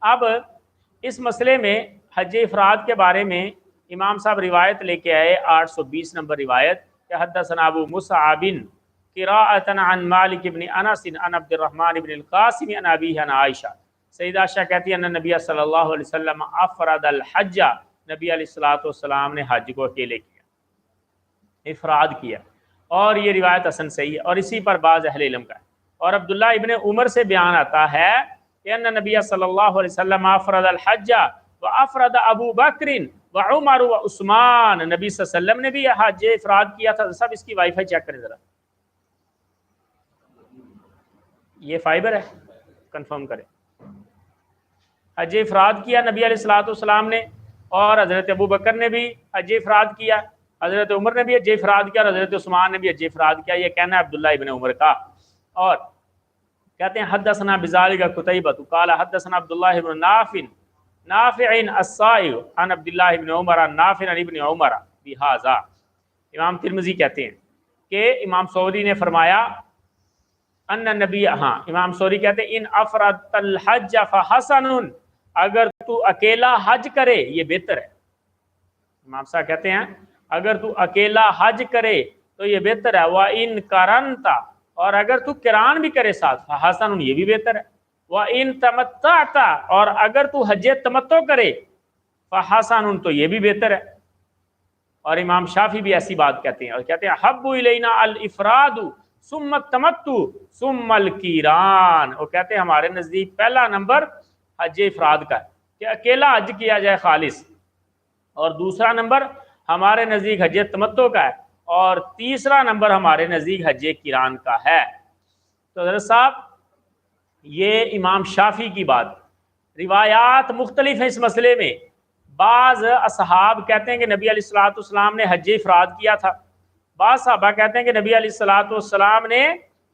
اب اس مسئلے میں حج افراد کے بارے میں امام صاحب روایت لے کے آئے 820 نمبر روایت کہ حدثنا ابو مصعب قراءة عن مالک بن انس عن عبد الرحمن بن القاسم عن ابیہ عن عائشہ. سیدہ عائشہ کہتی ہیں ان نبی صلی اللہ علیہ وسلم افرد الحج، نبی علیہ الصلوۃ والسلام نے حج کو اکیلے کیا، افراد کیا، اور یہ روایت حسن صحیح ہے، اور اسی پر بعض اہل علم کا ہے. اور عبداللہ ابن عمر سے بیان آتا ہے کہ ان نبی صلی اللہ علیہ وسلم افرد الحج وافرد ابو بکر وعمر وعثمان، نبی صلی اللہ علیہ وسلم نے بھی حج افراد کیا تھا. سب اس کی وائی فائی چیک کریں ذرا، یہ فائبر ہے، کنفرم کریں. حج افراد کیا نبی علیہ الصلوۃ والسلام نے، اور حضرت ابو بکر نے بھی حج افراد کیا، حضرت عمر نے بھی حج افراد کیا، اور حضرت عثمان نے بھی حج افراد کیا. یہ کہنا ہے عبداللہ ابن عمر کا. اور کہتے ہیں حدثنا بذالک قتیبہ قال حدثنا عبداللہ بن نافع الصائغ عن عبداللہ بن عمر عن نافع عن ابن عمر بہذا. امام ترمذی کہتے ہیں کہ امام سوری نے فرمایا ان نبی، امام سوری کہتے ہیں ان افرد الحج فحسن، اگر تو اکیلا حج کرے یہ بہتر ہے. امام صاحب کہتے ہیں اگر تو اکیلا حج کرے تو یہ بہتر ہے. وَإِن قَرَنْتَ، اور اگر تو قران بھی کرے ساتھ، فحسن، یہ بھی بہتر ہے. وَإِن تَمَتَّعْتَ، اور اگر تو حج تمتع کرے، فحسن، تو یہ بھی بہتر ہے. اور امام شافعی بھی ایسی بات کہتے ہیں، اور کہتے ہیں حب الینا الافراد ثم التمتع ثم القران. وہ کہتے ہیں ہمارے نزدیک پہلا نمبر حج افراد کا ہے کہ اکیلا حج کیا جائے خالص، اور دوسرا نمبر ہمارے نزدیک حج تمتع کا ہے، اور تیسرا نمبر ہمارے نزدیک حج قران کا ہے. تو حضرت صاحب یہ امام شافعی کی بات. روایات مختلف ہیں اس مسئلے میں. بعض اصحاب کہتے ہیں کہ نبی علیہ الصلوۃ والسلام نے حج افراد کیا تھا، بعض صحابہ کہتے ہیں کہ نبی علیہ الصلوۃ والسلام نے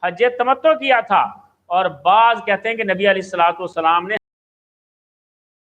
حج تمتع کیا تھا، اور بعض کہتے ہیں کہ نبی علیہ الصلوۃ والسلام نے